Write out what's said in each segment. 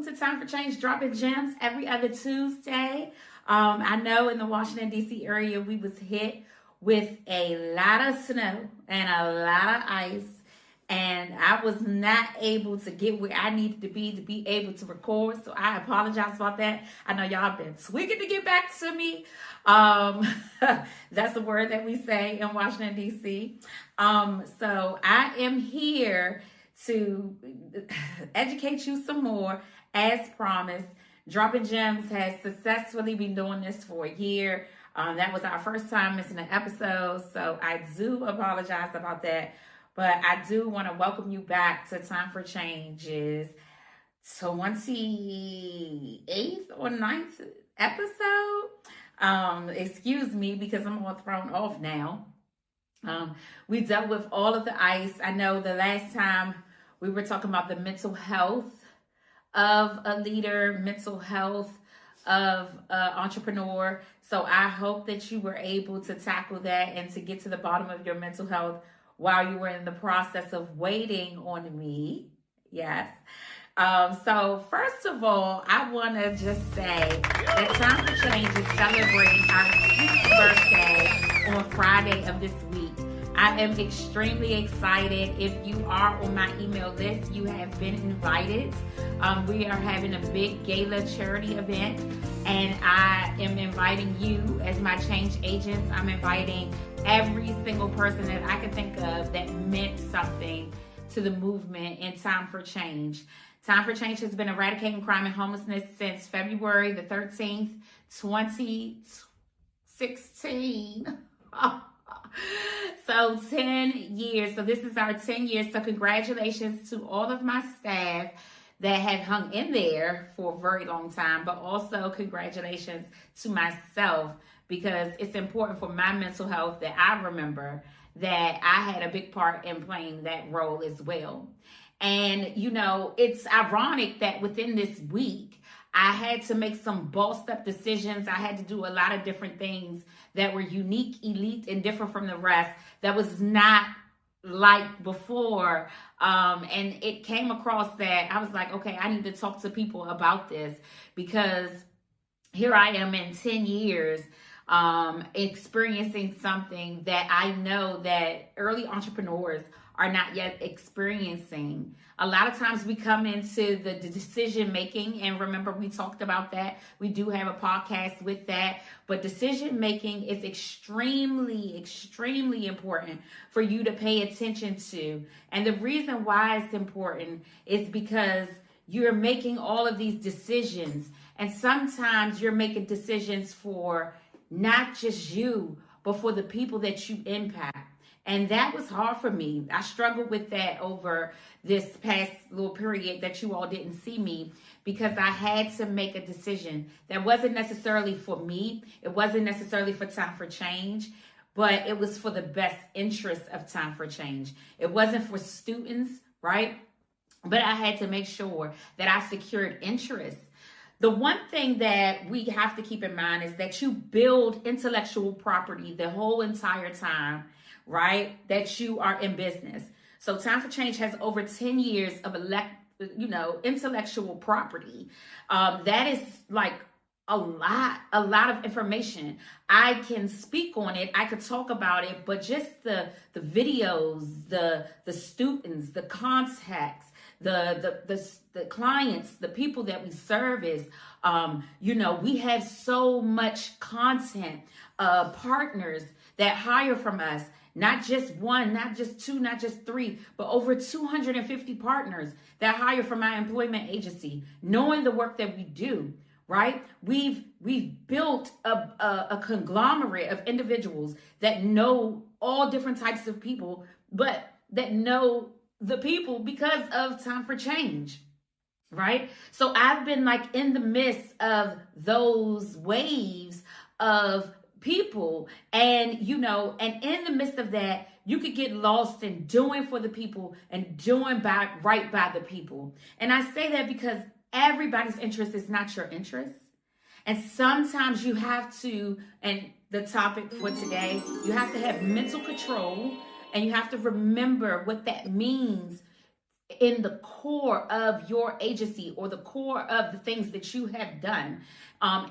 welcome to Time for Change, dropping gems every other Tuesday. I know in the Washington, D.C. area, we was hit with a lot of snow and a lot of ice. And I was not able to get where I needed to be able to record. So I apologize about that. I know y'all been tweaking to get back to me. That's the word that we say in Washington, D.C. So I am here to educate you some more as promised. Dropping Gems has successfully been doing this for a year. That was our first time missing an episode. So I do apologize about that. But I do want to welcome you back to Time for Change's 28th or 9th episode. Excuse me, because I'm all thrown off now. We dealt with all of the ice. I know the last time we were talking about the mental health of a leader, mental health of an entrepreneur. So I hope that you were able to tackle that and to get to the bottom of your mental health while you were in the process of waiting on me. Yes. So first of all, I want to just say that Time for Change is celebrating our 10th birthday on Friday of this week. I am extremely excited. If you are on my email list, you have been invited. We are having a big gala charity event, and I am inviting you as my change agents. I'm inviting every single person that I can think of that meant something to the movement in Time for Change. Time for Change has been eradicating crime and homelessness since February the 13th, 2016. So 10 years. So this is our 10 years. So congratulations to all of my staff that have hung in there for a very long time, but also congratulations to myself, because it's important for my mental health that I remember that I had a big part in playing that role as well. And, you know, it's ironic that within this week, I had to make some bossed up decisions. I had to do a lot of different things that were unique, elite, and different from the rest that was not like before. And it came across that I was like, okay, I need to talk to people about this, because here I am in 10 years experiencing something that I know that early entrepreneurs are not yet experiencing. A lot of times we come into the decision making, and remember we talked about that. We do have a podcast with that, but decision making is extremely, extremely important for you to pay attention to. And the reason why it's important is because you're making all of these decisions, and sometimes you're making decisions for not just you, but for the people that you impact. And that was hard for me. I struggled with that over this past little period that you all didn't see me, because I had to make a decision that wasn't necessarily for me. It wasn't necessarily for Time for Change, but it was for the best interest of Time for Change. It wasn't for students, right? But I had to make sure that I secured interest. The one thing that we have to keep in mind is that you build intellectual property the whole entire time, right, that you are in business. So Time for Change has over 10 years of intellectual property. That is like a lot of information. I can speak on it, I could talk about it, but just the videos, the students, the contacts, the clients, the people that we service, we have so much content, partners that hire from us. Not just one, not just two, not just three, but over 250 partners that hire from my employment agency, knowing the work that we do, right? We've built a conglomerate of individuals that know all different types of people, but that know the people because of Time for Change, right? So I've been like in the midst of those waves of people, and and in the midst of that, you could get lost in doing for the people and doing right by the people. And I say that because everybody's interest is not your interest, and sometimes you have to, and the topic for today, you have to have mental control, and you have to remember what that means in the core of your agency or the core of the things that you have done,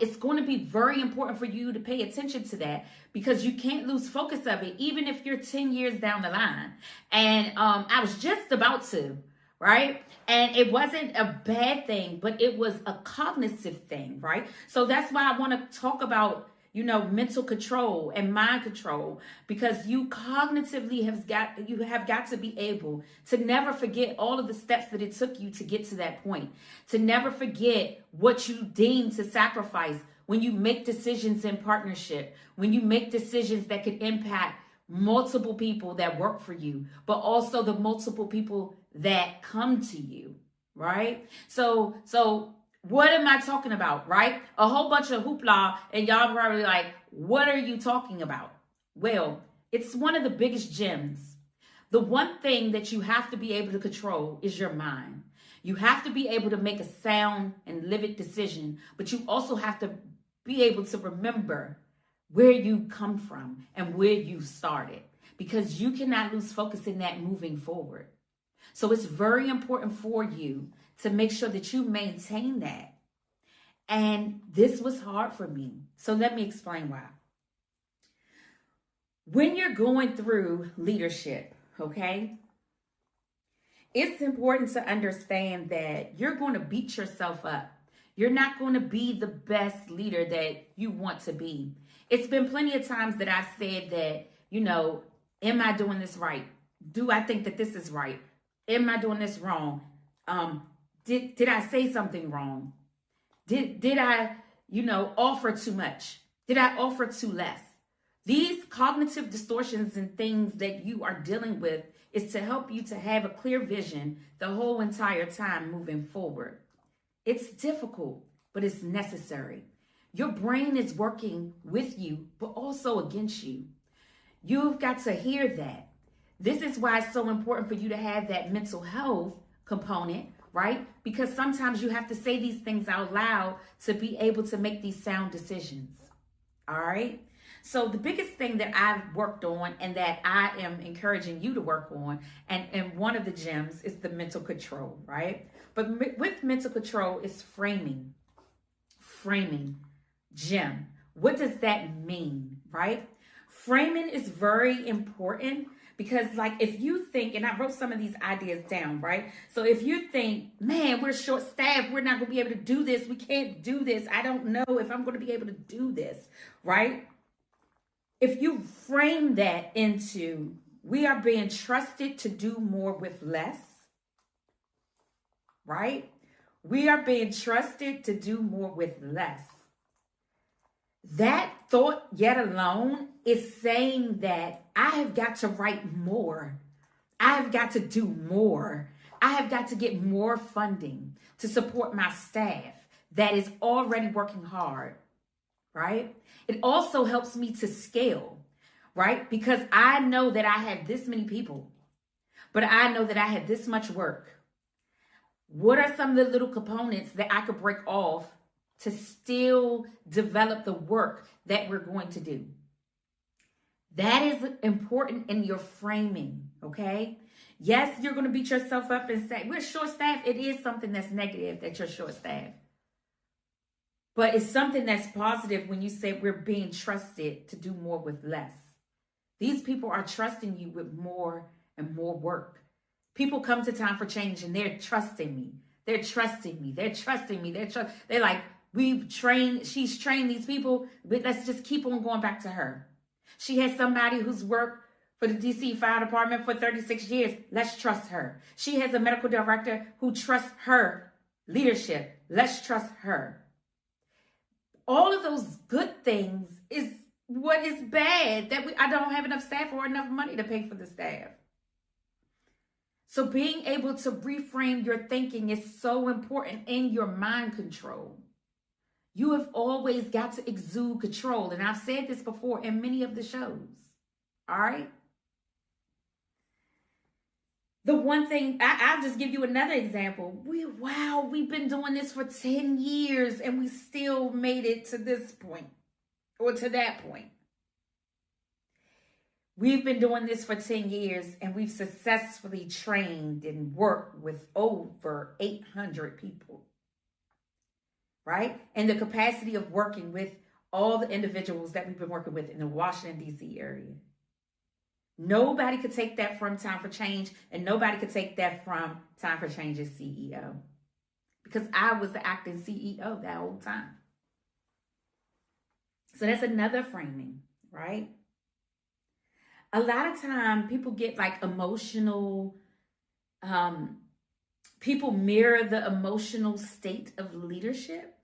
it's going to be very important for you to pay attention to that, because you can't lose focus of it, even if you're 10 years down the line. And I was just about to, right? And it wasn't a bad thing, but it was a cognitive thing, right? So that's why I want to talk about, mental control and mind control, because you cognitively have got to be able to never forget all of the steps that it took you to get to that point, to never forget what you deem to sacrifice when you make decisions in partnership, when you make decisions that could impact multiple people that work for you, but also the multiple people that come to you, right? So what am I talking about, right? A whole bunch of hoopla, and y'all probably like, what are you talking about? Well, it's one of the biggest gems. The one thing that you have to be able to control is your mind. You have to be able to make a sound and livid decision, but you also have to be able to remember where you come from and where you started, because you cannot lose focus in that moving forward. So it's very important for you to make sure that you maintain that. And this was hard for me. So let me explain why. When you're going through leadership, okay, it's important to understand that you're going to beat yourself up. You're not going to be the best leader that you want to be. It's been plenty of times that I've said that, am I doing this right? Do I think that this is right? Am I doing this wrong? Did I say something wrong? Did I, offer too much? Did I offer too less? These cognitive distortions and things that you are dealing with is to help you to have a clear vision the whole entire time moving forward. It's difficult, but it's necessary. Your brain is working with you, but also against you. You've got to hear that. This is why it's so important for you to have that mental health component, right? Because sometimes you have to say these things out loud to be able to make these sound decisions. All right. So the biggest thing that I've worked on and that I am encouraging you to work on, and one of the gems is the mental control, right? But with mental control is framing. Gem. What does that mean, right? Framing is very important. Because like if you think, and I wrote some of these ideas down, right? So if you think, man, we're short staffed, we're not going to be able to do this. We can't do this. I don't know if I'm going to be able to do this, right? If you frame that into, we are being trusted to do more with less, right? We are being trusted to do more with less. That thought yet alone is saying that I have got to write more. I have got to do more. I have got to get more funding to support my staff that is already working hard, right? It also helps me to scale, right? Because I know that I have this many people, but I know that I had this much work. What are some of the little components that I could break off to still develop the work that we're going to do? That is important in your framing, okay? Yes, you're going to beat yourself up and say, we're short-staffed. It is something that's negative that you're short-staffed. But it's something that's positive when you say we're being trusted to do more with less. These people are trusting you with more and more work. People come to Time for Change and they're trusting me. They're trusting me. They're trusting me. They're like, she's trained these people, but let's just keep on going back to her. She has somebody who's worked for the DC Fire Department for 36 years. Let's trust her. She has a medical director who trusts her leadership. Let's trust her. All of those good things is what is bad, that I don't have enough staff or enough money to pay for the staff. So being able to reframe your thinking is so important in your mind control. You have always got to exude control. And I've said this before in many of the shows. All right. The one thing, I'll just give you another example. We've been doing this for 10 years and we still made it to this point or to that point. We've been doing this for 10 years and we've successfully trained and worked with over 800 people, right? And the capacity of working with all the individuals that we've been working with in the Washington, D.C. area. Nobody could take that from Time for Change, and nobody could take that from Time for Change's CEO, because I was the acting CEO that whole time. So that's another framing, right? A lot of time people get like emotional, people mirror the emotional state of leadership,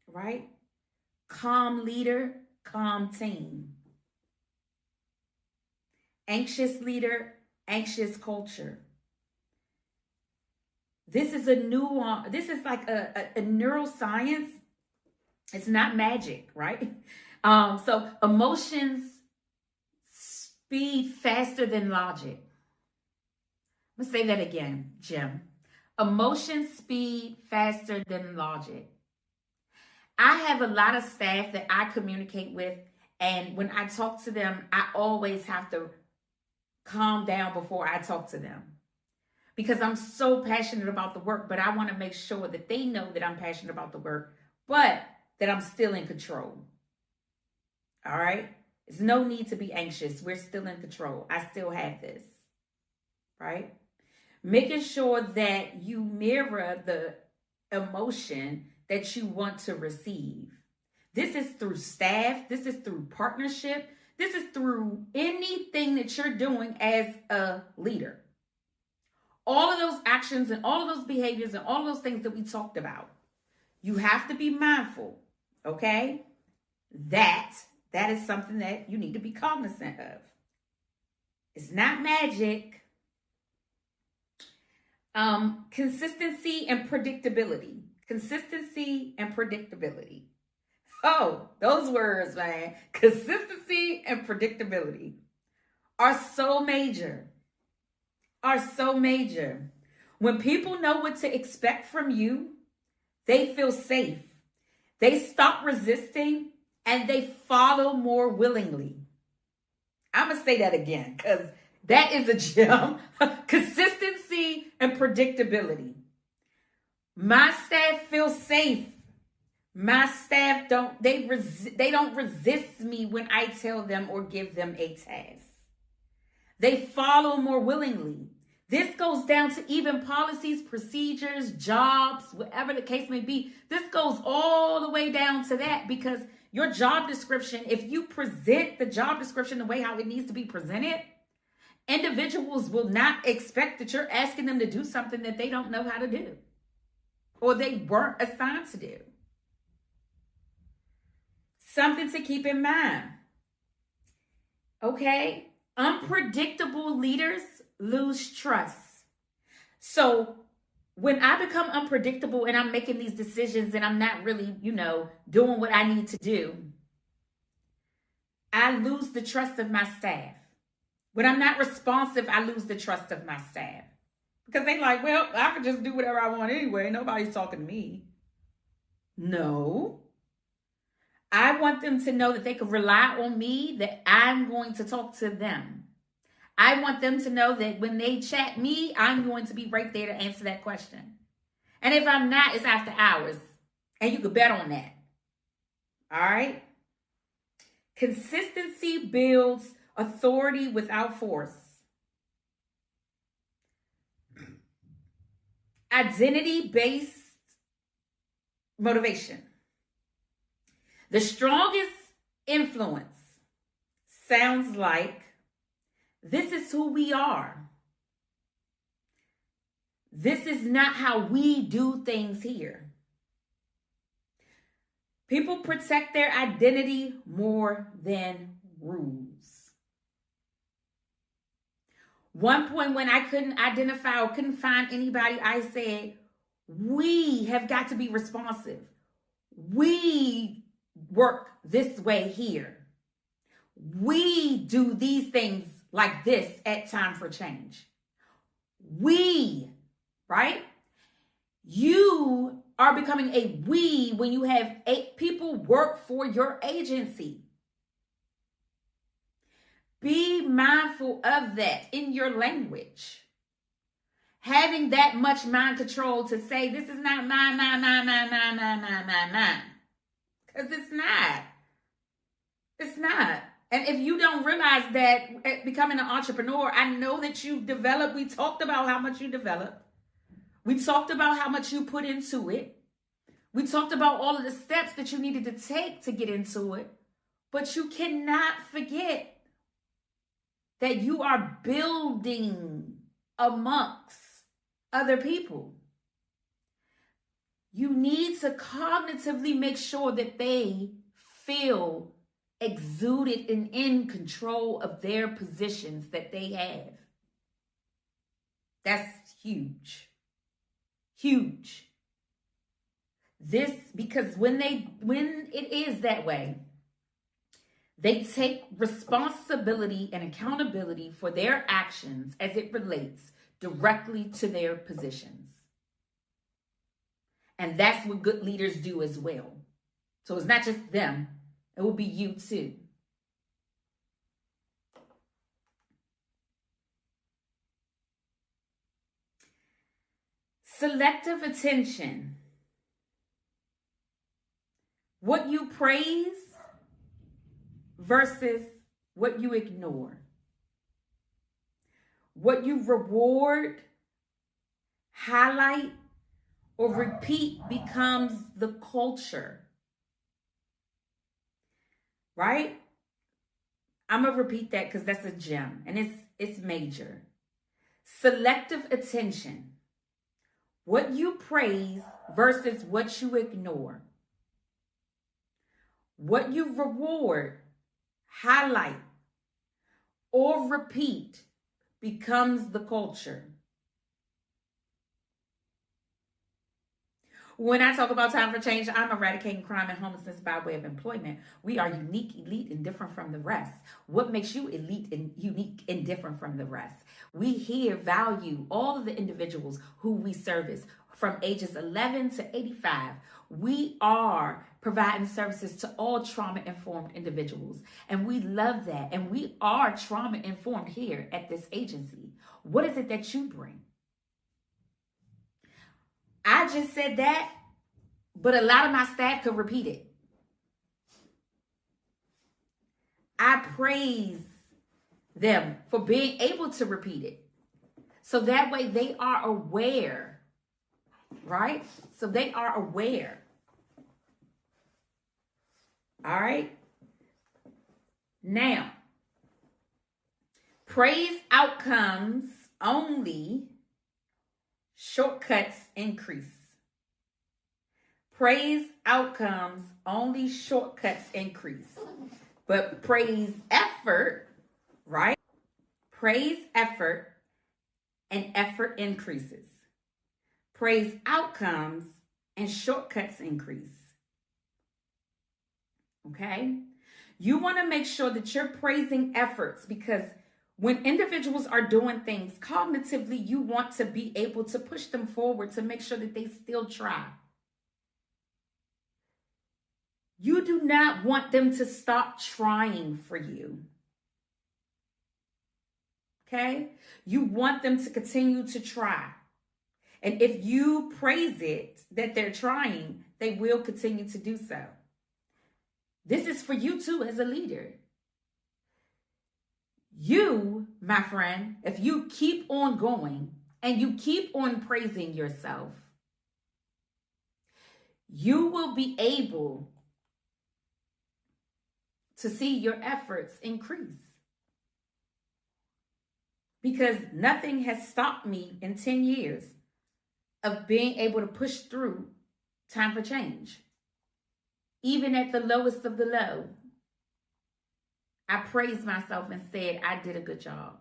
right? Calm leader, calm team. Anxious leader, anxious culture. This is a nuance. This is like a neuroscience. It's not magic, right? So emotions speed faster than logic. I'm gonna say that again, Jim. Emotions speed faster than logic. I have a lot of staff that I communicate with, and when I talk to them, I always have to calm down before I talk to them, because I'm so passionate about the work, but I want to make sure that they know that I'm passionate about the work, but that I'm still in control. All right? There's no need to be anxious. We're still in control. I still have this, right? Making sure that you mirror the emotion that you want to receive. This is through staff. This is through partnership. This is through anything that you're doing as a leader. All of those actions and all of those behaviors and all of those things that we talked about, you have to be mindful, okay? That is something that you need to be cognizant of. It's not magic. Consistency and predictability. Consistency and predictability. Oh, those words, man. Consistency and predictability are so major. Are so major. When people know what to expect from you, they feel safe. They stop resisting and they follow more willingly. I'm going to say that again because that is a gem. Consistency and predictability. My staff feels safe. My staff don't resist me when I tell them or give them a task. They follow more willingly. This goes down to even policies, procedures, jobs, whatever the case may be. This goes all the way down to that, because your job description, if you present the job description the way how it needs to be presented, individuals will not expect that you're asking them to do something that they don't know how to do or they weren't assigned to do. Something to keep in mind. Okay? Unpredictable leaders lose trust. So when I become unpredictable and I'm making these decisions and I'm not really, doing what I need to do, I lose the trust of my staff. When I'm not responsive, I lose the trust of my staff. Because they like, well, I can just do whatever I want anyway. Nobody's talking to me. No. I want them to know that they can rely on me, that I'm going to talk to them. I want them to know that when they chat me, I'm going to be right there to answer that question. And if I'm not, it's after hours. And you can bet on that. All right? Consistency builds authority without force. Identity-based motivation. The strongest influence sounds like, this is who we are. This is not how we do things here. People protect their identity more than rules. One point when I couldn't identify or couldn't find anybody, I said, we have got to be responsive. We work this way here. We do these things like this at Time for Change. We, right? You are becoming a we when you have 8 people work for your agency. Be mindful of that in your language. Having that much mind control to say, this is not mine. Because it's not. It's not. And if you don't realize that becoming an entrepreneur, I know that you developed, we talked about how much you developed. We talked about how much you put into it. We talked about all of the steps that you needed to take to get into it. But you cannot forget that you are building amongst other people. You need to cognitively make sure that they feel exuded and in control of their positions that they have. That's huge. Huge. This, because when it is that way, they take responsibility and accountability for their actions as it relates directly to their positions. And that's what good leaders do as well. So it's not just them, it will be you too. Selective attention. What you praise versus what you ignore. What you reward, highlight, or repeat becomes the culture. Right? I'm going to repeat that because that's a gem and it's major. Selective attention. What you praise versus what you ignore. What you reward, highlight, or repeat becomes the culture. When I talk about time for change, I'm eradicating crime and homelessness by way of employment. We are unique, elite, and different from the rest. What makes you elite and unique and different from the rest? We here value all of the individuals who we service from ages 11 to 85. We are providing services to all trauma-informed individuals. And we love that. And we are trauma-informed here at this agency. What is it that you bring? I just said that, but a lot of my staff could repeat it. I praise them for being able to repeat it. So that way they are aware, right? So they are aware. All right. Now, praise outcomes only, shortcuts increase. Praise outcomes only, shortcuts increase. But praise effort, right? Praise effort and effort increases. Praise outcomes and shortcuts increase. Okay? You want to make sure that you're praising efforts, because when individuals are doing things cognitively, you want to be able to push them forward to make sure that they still try. You do not want them to stop trying for you. Okay? You want them to continue to try. And if you praise it that they're trying, they will continue to do so. This is for you too as a leader. You, my friend, if you keep on going and you keep on praising yourself, you will be able to see your efforts increase. Because nothing has stopped me in 10 years of being able to push through time for change. Even at the lowest of the low, I praised myself and said, I did a good job.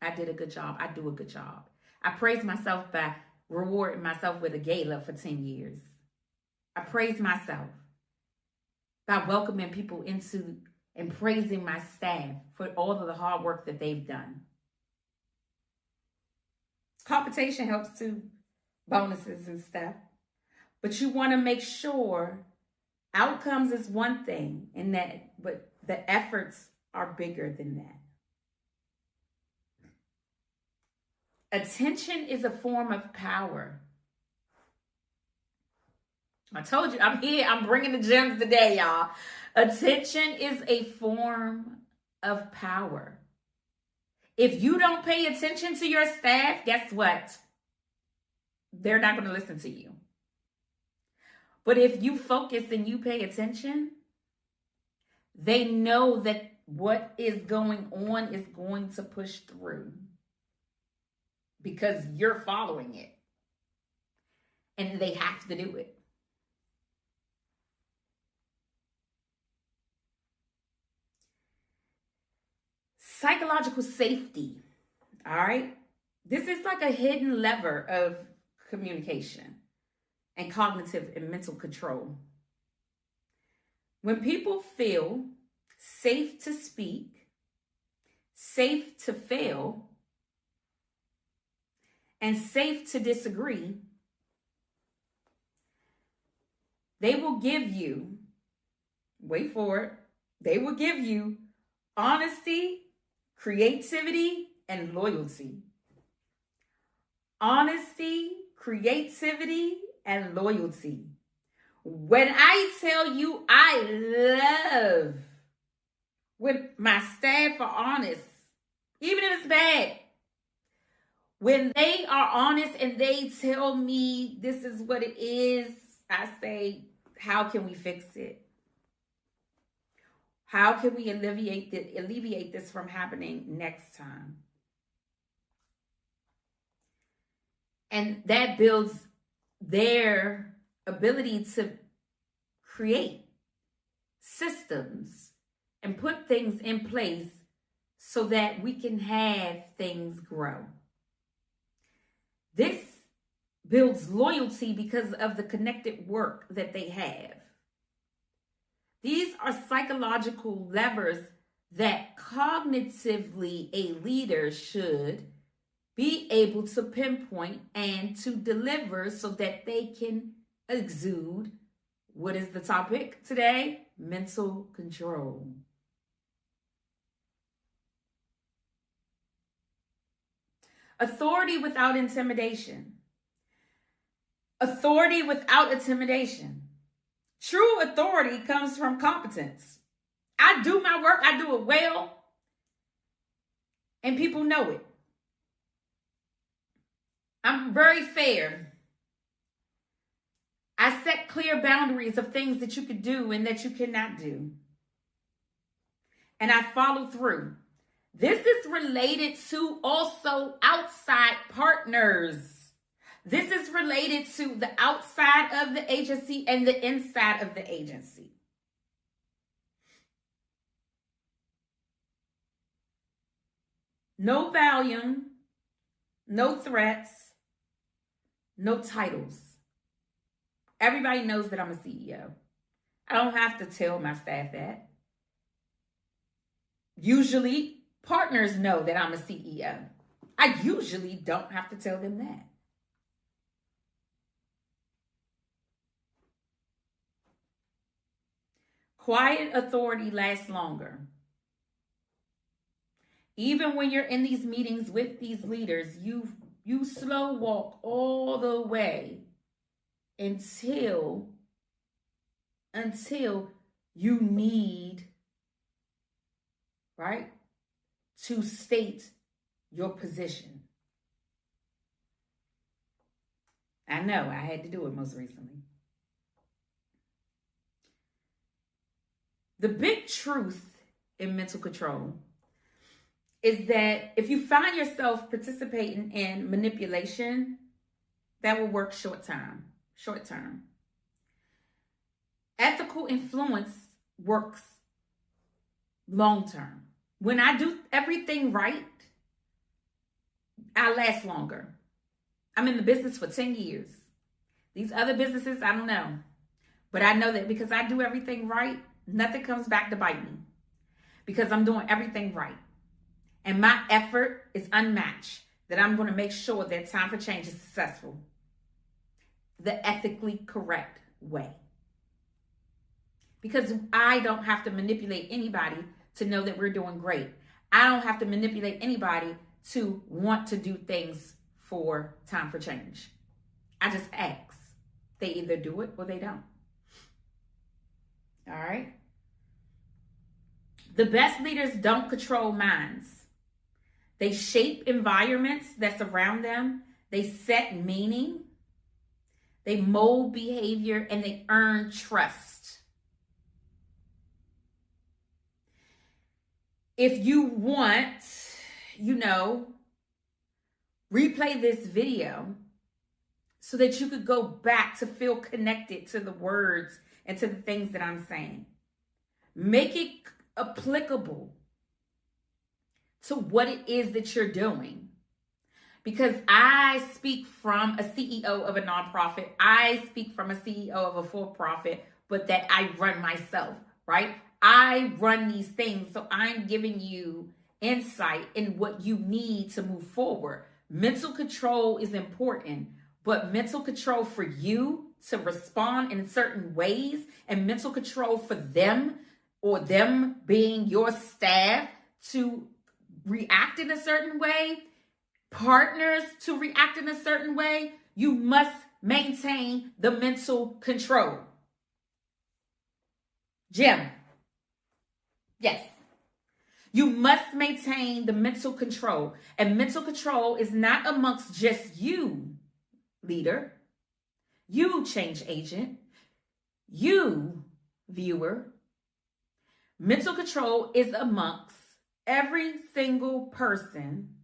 I did a good job. I do a good job. I praised myself by rewarding myself with a gala for 10 years. I praised myself by welcoming people into and praising my staff for all of the hard work that they've done. Compensation helps too, bonuses and stuff. But you want to make sure outcomes is one thing, and that, but the efforts are bigger than that. Attention is a form of power. I told you, I'm here. I'm bringing the gems today, y'all. Attention is a form of power. If you don't pay attention to your staff, guess what? They're not going to listen to you. But if you focus and you pay attention, they know that what is going on is going to push through because you're following it. And they have to do it. Psychological safety, all right? This is like a hidden lever of communication and cognitive and mental control. When people feel safe to speak, safe to fail, and safe to disagree, they will give you, wait for it, they will give you honesty, creativity, and loyalty. Honesty, creativity, and loyalty. When I tell you I love when my staff are honest, even if it's bad, when they are honest and they tell me this is what it is, I say, how can we fix it? How can we alleviate this from happening next time? And that builds their ability to create systems and put things in place so that we can have things grow. This builds loyalty because of the connected work that they have. These are psychological levers that cognitively a leader should be able to pinpoint and to deliver so that they can exude, what is the topic today? Mental control. Authority without intimidation. Authority without intimidation. True authority comes from competence. I do my work, I do it well, and people know it. I'm very fair. I set clear boundaries of things that you could do and that you cannot do. And I follow through. This is related to also outside partners. This is related to the outside of the agency and the inside of the agency. No volume, no threats, no titles. Everybody knows that I'm a CEO. I don't have to tell my staff that. Usually, partners know that I'm a CEO. I usually don't have to tell them that. Quiet authority lasts longer. Even when you're in these meetings with these leaders, you slow walk all the way until you need, right, to state your position. I know I had to do it most recently. The big truth in mental control is that if you find yourself participating in manipulation, that will work short term. Ethical influence works long term. When I do everything right, I last longer. I'm in the business for 10 years. These other businesses, I don't know. But I know that because I do everything right, nothing comes back to bite me. Because I'm doing everything right. And my effort is unmatched. That I'm going to make sure that time for change is successful. The ethically correct way. Because I don't have to manipulate anybody to know that we're doing great. I don't have to manipulate anybody to want to do things for Time for Change. I just ask. They either do it or they don't. All right? The best leaders don't control minds. They shape environments that surround them. They set meaning. They mold behavior, and they earn trust. If you want, replay this video so that you could go back to feel connected to the words and to the things that I'm saying. Make it applicable to what it is that you're doing. Because I speak from a CEO of a nonprofit. I speak from a CEO of a for-profit, but that I run myself, right? I run these things, so I'm giving you insight in what you need to move forward. Mental control is important, but mental control for you to respond in certain ways, and mental control for them, or them being your staff, to react in a certain way, partners to react in a certain way, you must maintain the mental control. Jim. Yes. You must maintain the mental control. And mental control is not amongst just you, leader, you change agent, you viewer. Mental control is amongst every single person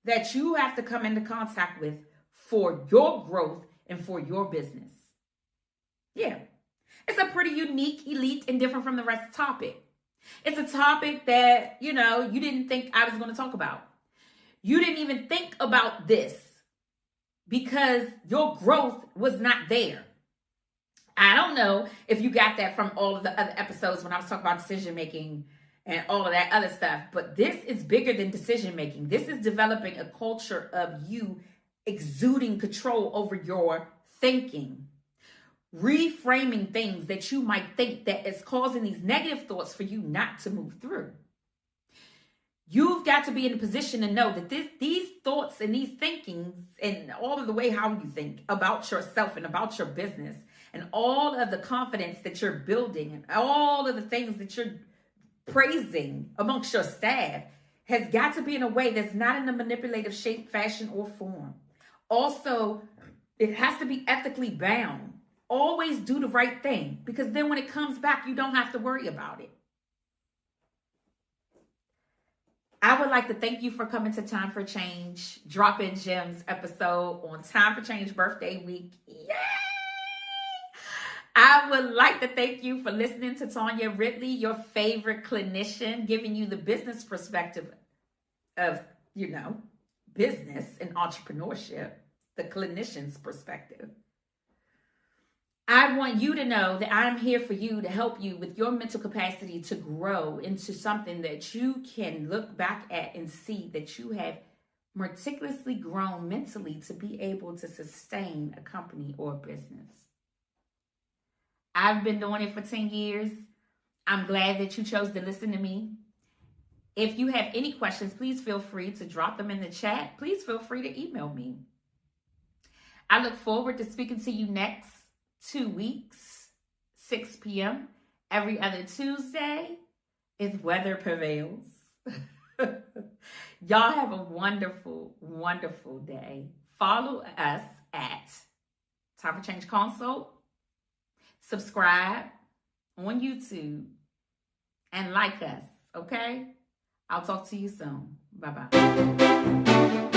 that you have to come into contact with for your growth and for your business. Yeah. It's a pretty unique, elite, and different from the rest topic. It's a topic that, you didn't think I was going to talk about. You didn't even think about this because your growth was not there. I don't know if you got that from all of the other episodes when I was talking about decision making and all of that other stuff. But this is bigger than decision making. This is developing a culture of you exuding control over your thinking. Reframing things that you might think that is causing these negative thoughts for you not to move through. You've got to be in a position to know that these thoughts and these thinkings and all of the way how you think about yourself and about your business and all of the confidence that you're building and all of the things that you're praising amongst your staff has got to be in a way that's not in a manipulative shape, fashion, or form. Also, it has to be ethically bound. Always do the right thing, because then when it comes back, you don't have to worry about it. I would like to thank you for coming to Time for Change, Droppin' Gems episode on Time for Change birthday week. Yay! I would like to thank you for listening to Tanya Ridley, your favorite clinician, giving you the business perspective of, business and entrepreneurship, the clinician's perspective. I want you to know that I'm here for you to help you with your mental capacity to grow into something that you can look back at and see that you have meticulously grown mentally to be able to sustain a company or a business. I've been doing it for 10 years. I'm glad that you chose to listen to me. If you have any questions, please feel free to drop them in the chat. Please feel free to email me. I look forward to speaking to you next 2 weeks, 6 p.m. every other Tuesday, if weather prevails. Y'all have a wonderful, wonderful day. Follow us at Time for Change Consult. Subscribe on YouTube and like us, okay? I'll talk to you soon. Bye-bye.